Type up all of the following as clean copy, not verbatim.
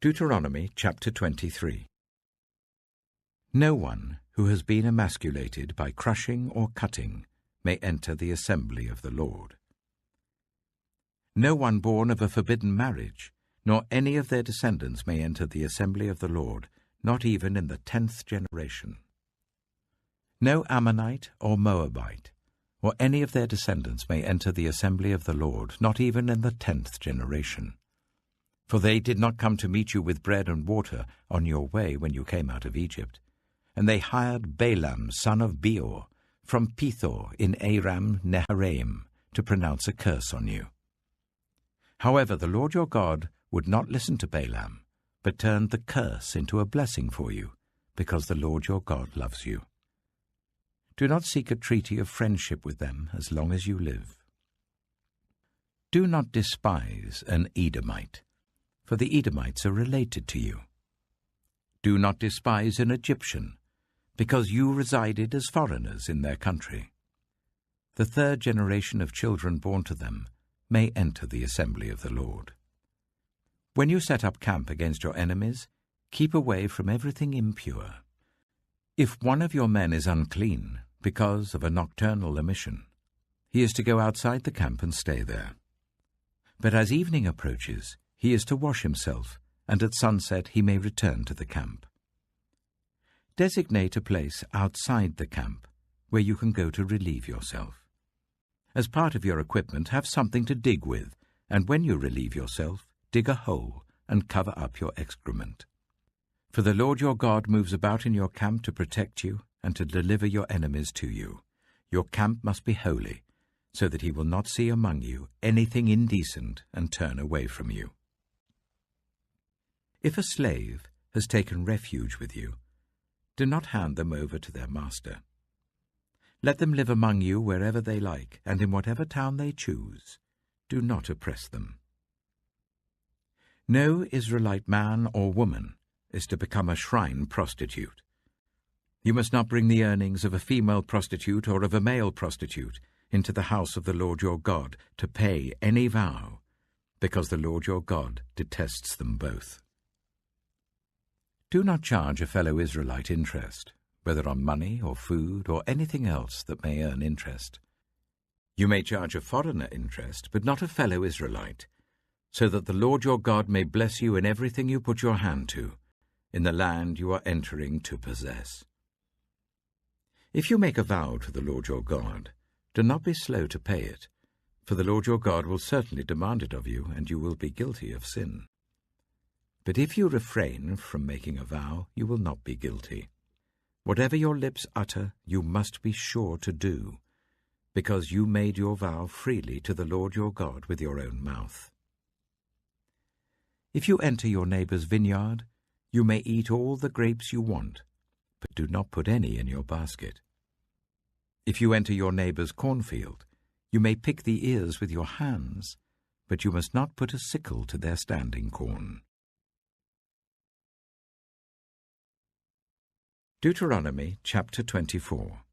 Deuteronomy chapter 23. No one who has been emasculated by crushing or cutting may enter the assembly of the Lord. No one born of a forbidden marriage, nor any of their descendants may enter the assembly of the Lord, not even in the 10th generation. No Ammonite or Moabite, or any of their descendants may enter the assembly of the Lord, not even in the 10th generation. For they did not come to meet you with bread and water on your way when you came out of Egypt. And they hired Balaam, son of Beor, from Pethor in Aram Naharaim, to pronounce a curse on you. However, the Lord your God would not listen to Balaam, but turned the curse into a blessing for you, because the Lord your God loves you. Do not seek a treaty of friendship with them as long as you live. Do not despise an Edomite, for the Edomites are related to you. Do not despise an Egyptian, because you resided as foreigners in their country. The 3rd generation of children born to them may enter the assembly of the Lord. When you set up camp against your enemies, keep away from everything impure. If one of your men is unclean because of a nocturnal emission, he is to go outside the camp and stay there. But as evening approaches, he is to wash himself, and at sunset he may return to the camp. Designate a place outside the camp where you can go to relieve yourself. As part of your equipment, have something to dig with, and when you relieve yourself, dig a hole and cover up your excrement. For the Lord your God moves about in your camp to protect you and to deliver your enemies to you. Your camp must be holy, so that he will not see among you anything indecent and turn away from you. If a slave has taken refuge with you, do not hand them over to their master. Let them live among you wherever they like, and in whatever town they choose. Do not oppress them. No Israelite man or woman is to become a shrine prostitute. You must not bring the earnings of a female prostitute or of a male prostitute into the house of the Lord your God to pay any vow, because the Lord your God detests them both. Do not charge a fellow Israelite interest, whether on money or food or anything else that may earn interest. You may charge a foreigner interest, but not a fellow Israelite, so that the Lord your God may bless you in everything you put your hand to, in the land you are entering to possess. If you make a vow to the Lord your God, do not be slow to pay it, for the Lord your God will certainly demand it of you, and you will be guilty of sin. But if you refrain from making a vow, you will not be guilty. Whatever your lips utter, you must be sure to do, because you made your vow freely to the Lord your God with your own mouth. If you enter your neighbor's vineyard, you may eat all the grapes you want, but do not put any in your basket. If you enter your neighbor's cornfield, you may pick the ears with your hands, but you must not put a sickle to their standing corn. Deuteronomy chapter 24.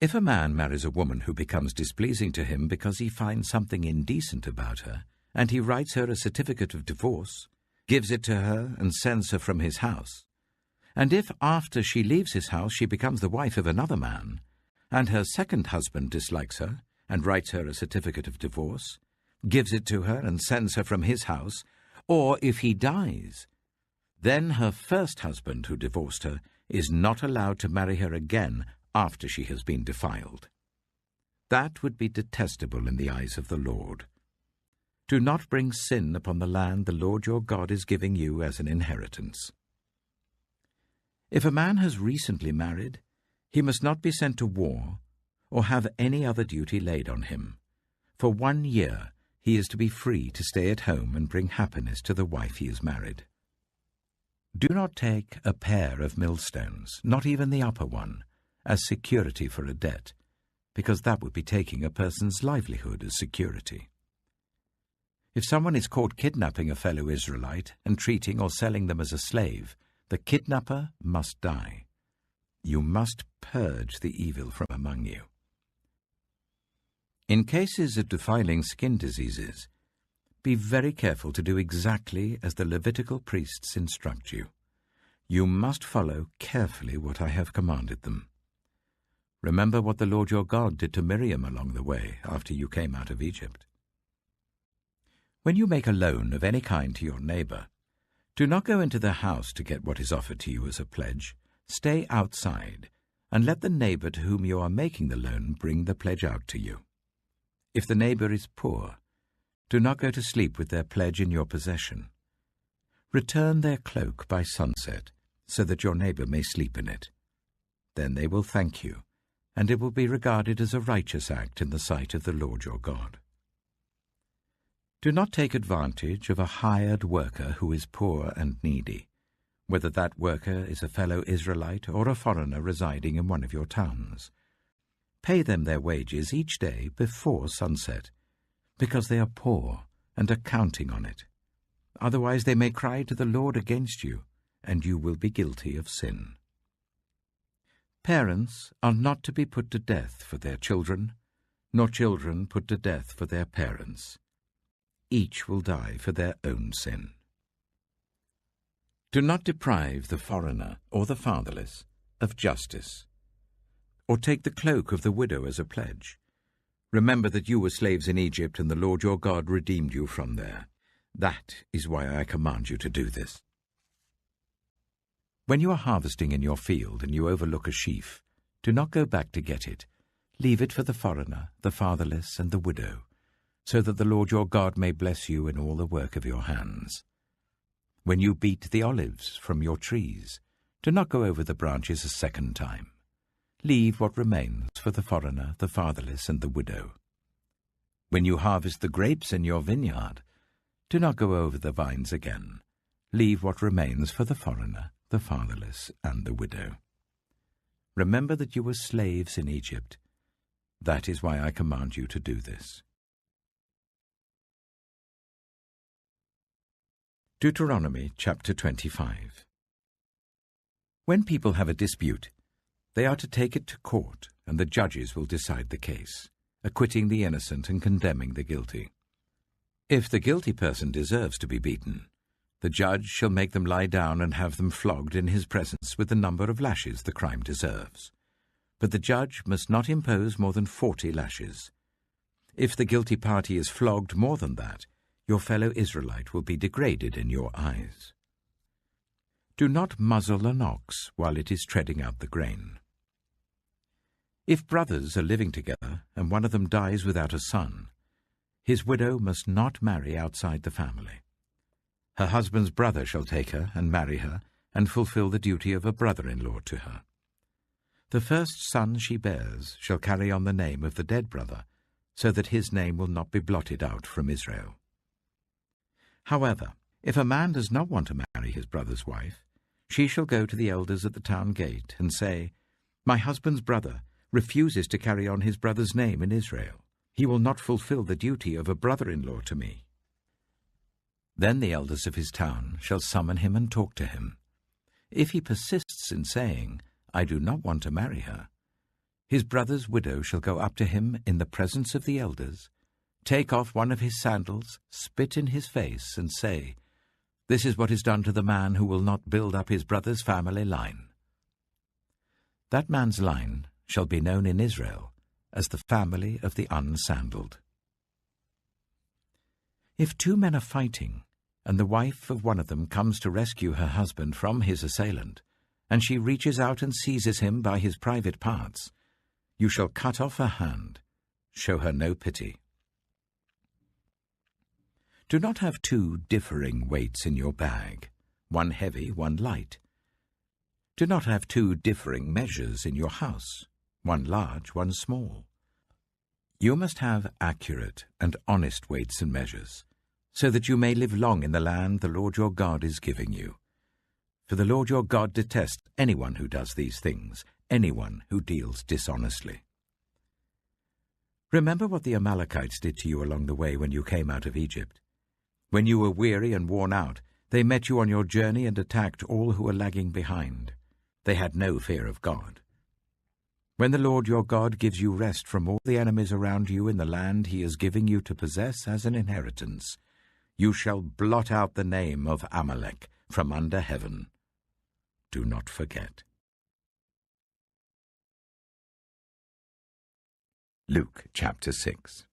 If a man marries a woman who becomes displeasing to him because he finds something indecent about her, and he writes her a certificate of divorce, gives it to her, and sends her from his house, and if after she leaves his house she becomes the wife of another man, and her second husband dislikes her, and writes her a certificate of divorce, gives it to her, and sends her from his house, or if he dies, then her first husband who divorced her is not allowed to marry her again after she has been defiled. That would be detestable in the eyes of the Lord. Do not bring sin upon the land the Lord your God is giving you as an inheritance. If a man has recently married, he must not be sent to war or have any other duty laid on him. For 1 year he is to be free to stay at home and bring happiness to the wife he has married. Do not take a pair of millstones, not even the upper one, as security for a debt, because that would be taking a person's livelihood as security. If someone is caught kidnapping a fellow Israelite and treating or selling them as a slave, the kidnapper must die. You must purge the evil from among you. In cases of defiling skin diseases, Be very careful to do exactly as the Levitical priests instruct you. You must follow carefully what I have commanded them. Remember what the Lord your God did to Miriam along the way after you came out of Egypt. When you make a loan of any kind to your neighbor, do not go into the house to get what is offered to you as a pledge. Stay outside, and let the neighbor to whom you are making the loan bring the pledge out to you. If the neighbor is poor, do not go to sleep with their pledge in your possession. Return their cloak by sunset, so that your neighbor may sleep in it. Then they will thank you, and it will be regarded as a righteous act in the sight of the Lord your God. Do not take advantage of a hired worker who is poor and needy, whether that worker is a fellow Israelite or a foreigner residing in one of your towns. Pay them their wages each day before sunset, because they are poor and are counting on it. Otherwise they may cry to the Lord against you, and you will be guilty of sin. Parents are not to be put to death for their children, nor children put to death for their parents. Each will die for their own sin. Do not deprive the foreigner or the fatherless of justice, or take the cloak of the widow as a pledge. Remember that you were slaves in Egypt, and the Lord your God redeemed you from there. That is why I command you to do this. When you are harvesting in your field and you overlook a sheaf, do not go back to get it. Leave it for the foreigner, the fatherless, and the widow, so that the Lord your God may bless you in all the work of your hands. When you beat the olives from your trees, do not go over the branches a second time. Leave what remains for the foreigner, the fatherless, and the widow. When you harvest the grapes in your vineyard, do not go over the vines again. Leave what remains for the foreigner, the fatherless, and the widow. Remember that you were slaves in Egypt. That is why I command you to do this. Deuteronomy chapter 25. When people have a dispute, they are to take it to court, and the judges will decide the case, acquitting the innocent and condemning the guilty. If the guilty person deserves to be beaten, the judge shall make them lie down and have them flogged in his presence with the number of lashes the crime deserves. But the judge must not impose more than 40 lashes. If the guilty party is flogged more than that, your fellow Israelite will be degraded in your eyes. Do not muzzle an ox while it is treading out the grain. If brothers are living together and one of them dies without a son, his widow must not marry outside the family. Her husband's brother shall take her and marry her and fulfill the duty of a brother-in-law to her. The first son she bears shall carry on the name of the dead brother, so that his name will not be blotted out from Israel. However, if a man does not want to marry his brother's wife, she shall go to the elders at the town gate and say, "My husband's brother refuses to carry on his brother's name in Israel. He will not fulfill the duty of a brother-in-law to me." Then the elders of his town shall summon him and talk to him. If he persists in saying, "I do not want to marry her," his brother's widow shall go up to him in the presence of the elders, take off one of his sandals, spit in his face, and say, "This is what is done to the man who will not build up his brother's family line." That man's line shall be known in Israel as the family of the unsandaled. If two men are fighting, and the wife of one of them comes to rescue her husband from his assailant, and she reaches out and seizes him by his private parts, you shall cut off her hand. Show her no pity. Do not have two differing weights in your bag, one heavy, one light. Do not have two differing measures in your house, one large, one small. You must have accurate and honest weights and measures, so that you may live long in the land the Lord your God is giving you. For the Lord your God detests anyone who does these things, anyone who deals dishonestly. Remember what the Amalekites did to you along the way when you came out of Egypt. When you were weary and worn out, they met you on your journey and attacked all who were lagging behind. They had no fear of God. When the Lord your God gives you rest from all the enemies around you in the land he is giving you to possess as an inheritance, You shall blot out the name of Amalek from under heaven. Do not forget. Luke chapter 6.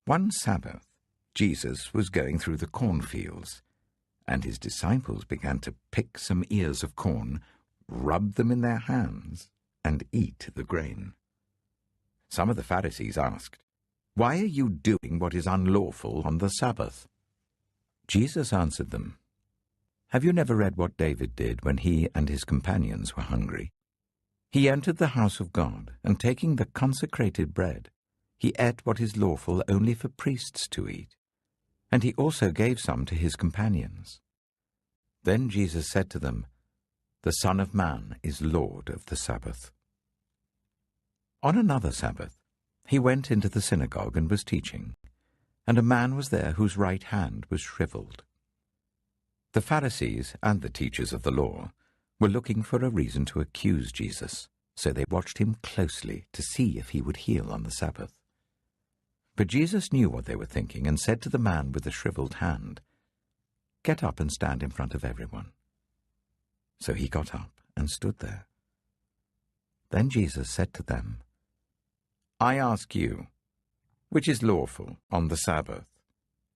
One Sabbath, Jesus was going through the cornfields, and his disciples began to pick some ears of corn, rub them in their hands, and eat the grain. Some of the Pharisees asked, "Why are you doing what is unlawful on the Sabbath?" Jesus answered them, "Have you never read what David did when he and his companions were hungry? He entered the house of God, and taking the consecrated bread, he ate what is lawful only for priests to eat, and he also gave some to his companions. Then Jesus said to them, The Son of Man is Lord of the Sabbath." On another Sabbath, he went into the synagogue and was teaching, and a man was there whose right hand was shriveled. The Pharisees and the teachers of the law were looking for a reason to accuse Jesus, so they watched him closely to see if he would heal on the Sabbath. But Jesus knew what they were thinking and said to the man with the shriveled hand, "Get up and stand in front of everyone." So he got up and stood there. Then Jesus said to them, "I ask you, which is lawful on the Sabbath,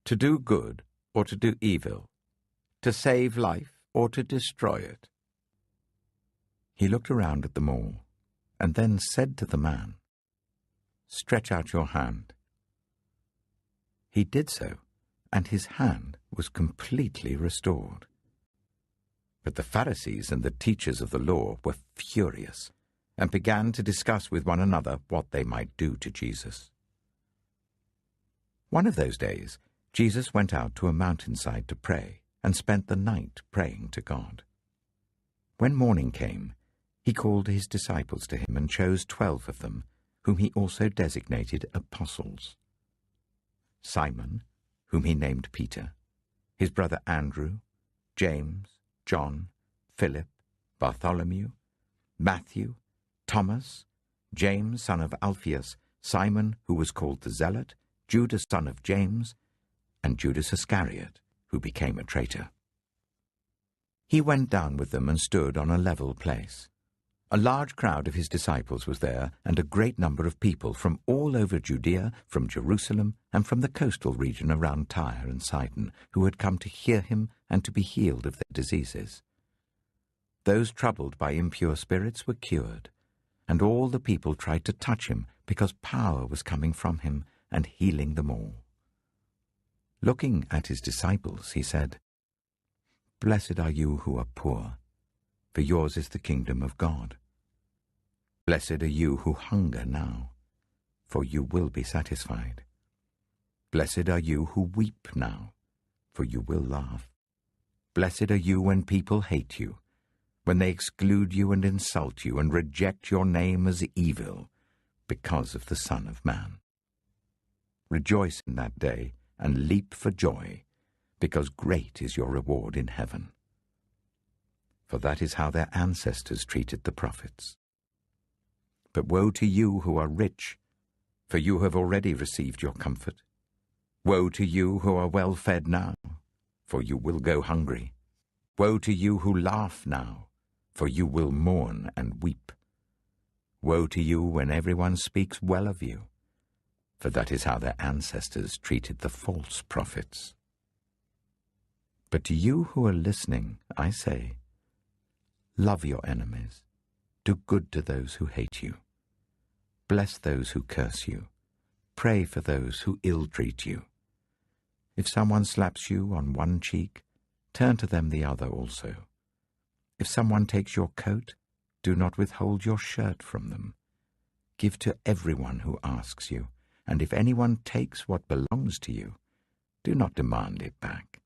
to do good or to do evil, to save life or to destroy it?" He looked around at them all, and then said to the man, "Stretch out your hand." He did so, and his hand was completely restored. But the Pharisees and the teachers of the law were furious, and began to discuss with one another what they might do to Jesus. One of those days, Jesus went out to a mountainside to pray, and spent the night praying to God. When morning came, he called his disciples to him and chose 12 of them, whom he also designated apostles: Simon, whom he named Peter, his brother Andrew, James, John, Philip, Bartholomew, Matthew, Thomas, James son of Alphaeus, Simon, who was called the Zealot, Judas son of James, and Judas Iscariot, who became a traitor. He went down with them and stood on a level place. A large crowd of his disciples was there, and a great number of people from all over Judea, from Jerusalem, and from the coastal region around Tyre and Sidon, who had come to hear him and to be healed of their diseases. Those troubled by impure spirits were cured, and all the people tried to touch him, because power was coming from him and healing them all. Looking at his disciples, he said, "Blessed are you who are poor, for yours is the kingdom of God. Blessed are you who hunger now, for you will be satisfied. Blessed are you who weep now, for you will laugh. Blessed are you when people hate you, when they exclude you and insult you and reject your name as evil because of the Son of Man. Rejoice in that day and leap for joy, because great is your reward in heaven. For that is how their ancestors treated the prophets. But woe to you who are rich, for you have already received your comfort. Woe to you who are well fed now, for you will go hungry. Woe to you who laugh now, for you will mourn and weep. Woe to you when everyone speaks well of you, for that is how their ancestors treated the false prophets. But to you who are listening, I say, love your enemies, do good to those who hate you, bless those who curse you, pray for those who ill-treat you. If someone slaps you on one cheek, turn to them the other also. If someone takes your coat, do not withhold your shirt from them. Give to everyone who asks you, and if anyone takes what belongs to you, do not demand it back.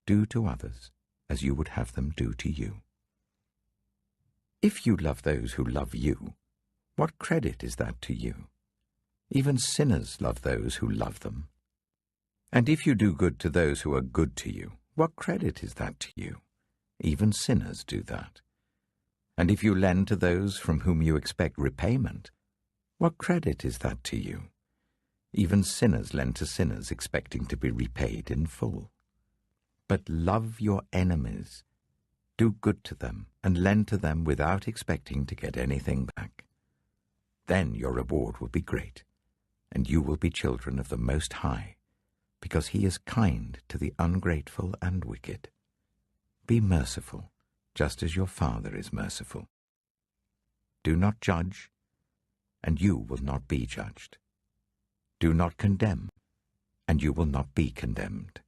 Do to others as you would have them do to you. If you love those who love you, what credit is that to you? Even sinners love those who love them. And if you do good to those who are good to you, what credit is that to you? Even sinners do that. And if you lend to those from whom you expect repayment, what credit is that to you? Even sinners lend to sinners, expecting to be repaid in full. But love your enemies. Do good to them, and lend to them without expecting to get anything back. Then your reward will be great, and you will be children of the Most High, because He is kind to the ungrateful and wicked. Be merciful, just as your Father is merciful. Do not judge, and you will not be judged. Do not condemn, and you will not be condemned.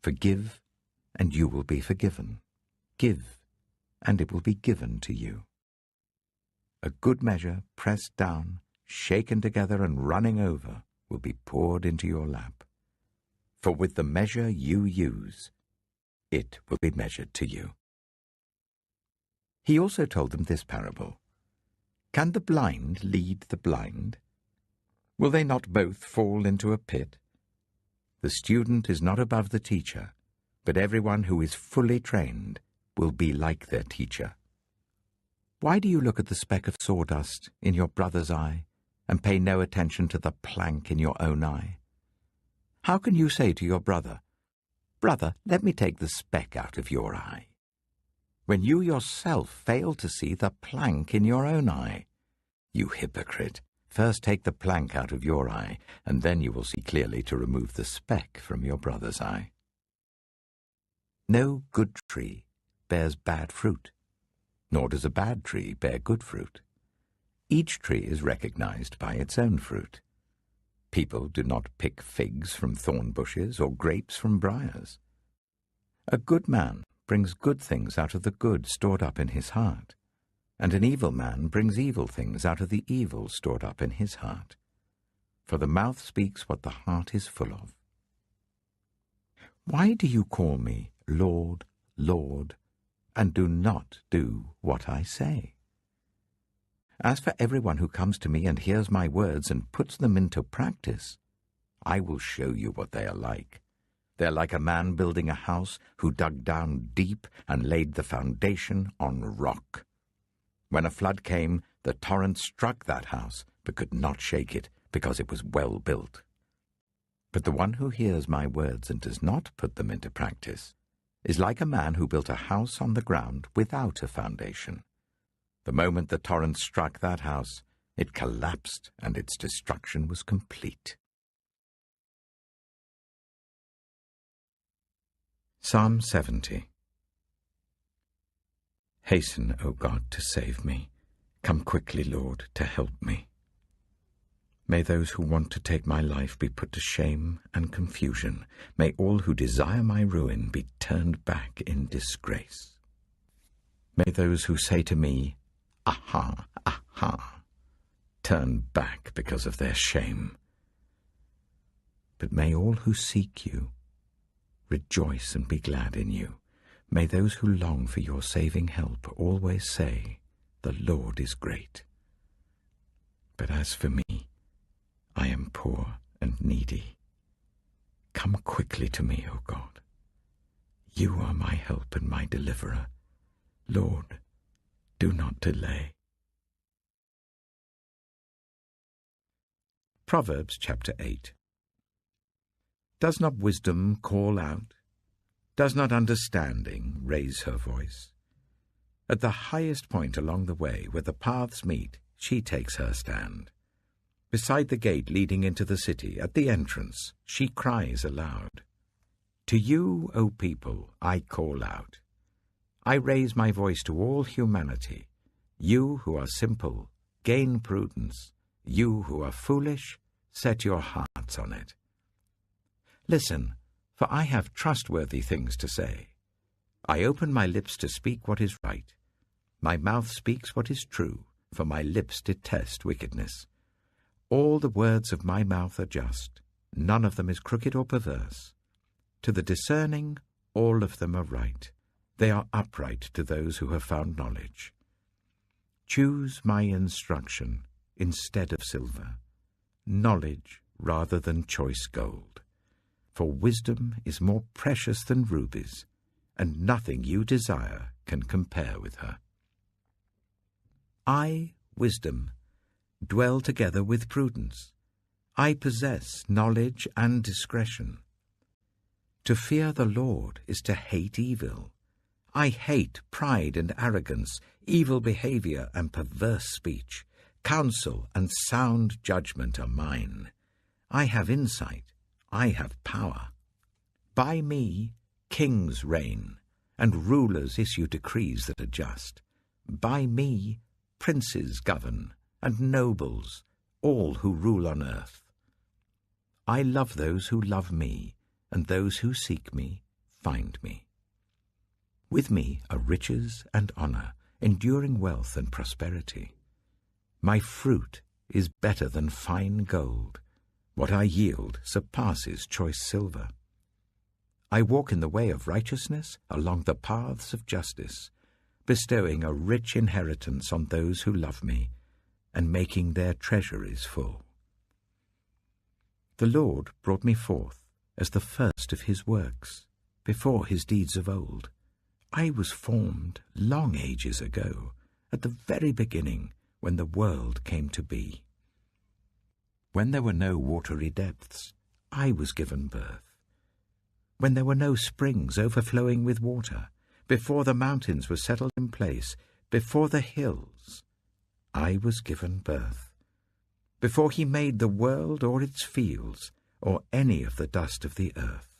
Forgive, and you will be forgiven. Give, and it will be given to you. A good measure, pressed down, shaken together, and running over, will be poured into your lap. For with the measure you use, it will be measured to you. He also told them this parable. Can the blind lead the blind? Will they not both fall into a pit? The student is not above the teacher, but everyone who is fully trained will be like their teacher. Why do you look at the speck of sawdust in your brother's eye and pay no attention to the plank in your own eye? How can you say to your brother, "Brother, let me take the speck out of your eye," when you yourself fail to see the plank in your own eye? You hypocrite! First take the plank out of your eye, and then you will see clearly to remove the speck from your brother's eye. No good tree bears bad fruit, nor does a bad tree bear good fruit. Each tree is recognized by its own fruit. People do not pick figs from thorn bushes or grapes from briars. A good man brings good things out of the good stored up in his heart, and an evil man brings evil things out of the evil stored up in his heart. For the mouth speaks what the heart is full of. Why do you call me Lord, Lord, and do not do what I say? As for everyone who comes to me and hears my words and puts them into practice, I will show you what they are like. They are like a man building a house who dug down deep and laid the foundation on rock. When a flood came, the torrent struck that house, but could not shake it, because it was well built. But the one who hears my words and does not put them into practice is like a man who built a house on the ground without a foundation. The moment the torrent struck that house, it collapsed, and its destruction was complete. Psalm 70. Hasten, O God, to save me. Come quickly, Lord, to help me. May those who want to take my life be put to shame and confusion. May all who desire my ruin be turned back in disgrace. May those who say to me, "Aha, aha," turn back because of their shame. But may all who seek you rejoice and be glad in you. May those who long for your saving help always say, "The Lord is great." But as for me, I am poor and needy. Come quickly to me, O God. You are my help and my deliverer. Lord, do not delay. Proverbs chapter 8. Does not wisdom call out? Does not understanding raise her voice? At the highest point along the way where the paths meet, she takes her stand. Beside the gate leading into the city, at the entrance, she cries aloud. To you, O people, I call out. I raise my voice to all humanity. You who are simple, gain prudence. You who are foolish, set your hearts on it. Listen, for I have trustworthy things to say. I open my lips to speak what is right. My mouth speaks what is true, for my lips detest wickedness. All the words of my mouth are just. None of them is crooked or perverse. To the discerning, all of them are right. They are upright to those who have found knowledge. Choose my instruction instead of silver, knowledge rather than choice gold. For wisdom is more precious than rubies, and nothing you desire can compare with her. I, wisdom, dwell together with prudence. I possess knowledge and discretion. To fear the Lord is to hate evil. I hate pride and arrogance, evil behavior and perverse speech. Counsel and sound judgment are mine. I have insight, I have power. By me kings reign, and rulers issue decrees that are just. By me princes govern, and nobles, all who rule on earth. I love those who love me, and those who seek me find me. With me are riches and honor, enduring wealth and prosperity. My fruit is better than fine gold. What I yield surpasses choice silver. I walk in the way of righteousness along the paths of justice, bestowing a rich inheritance on those who love me, and making their treasuries full. The Lord brought me forth as the first of his works, before his deeds of old. I was formed long ages ago, at the very beginning, when the world came to be. When there were no watery depths, I was given birth. When there were no springs overflowing with water, before the mountains were settled in place, before the hills, I was given birth. Before he made the world or its fields, or any of the dust of the earth,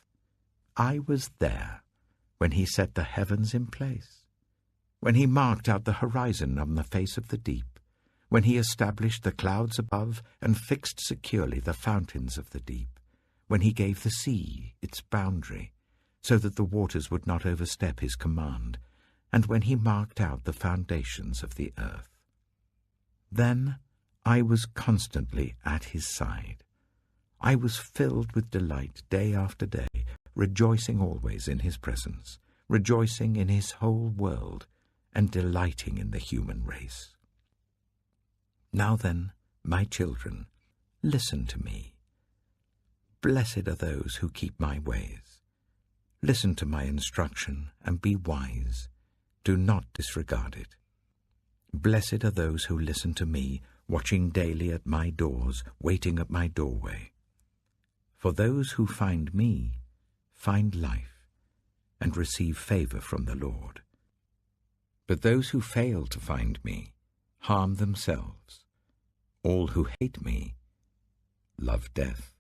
I was there when he set the heavens in place, when he marked out the horizon on the face of the deep, when he established the clouds above and fixed securely the fountains of the deep, when he gave the sea its boundary, so that the waters would not overstep his command, and when he marked out the foundations of the earth. Then I was constantly at his side. I was filled with delight day after day, rejoicing always in his presence, rejoicing in his whole world, and delighting in the human race. Now then, my children, listen to me. Blessed are those who keep my ways. Listen to my instruction and be wise. Do not disregard it. Blessed are those who listen to me, watching daily at my doors, waiting at my doorway. For those who find me find life and receive favor from the Lord. But those who fail to find me harm themselves. All who hate me love death.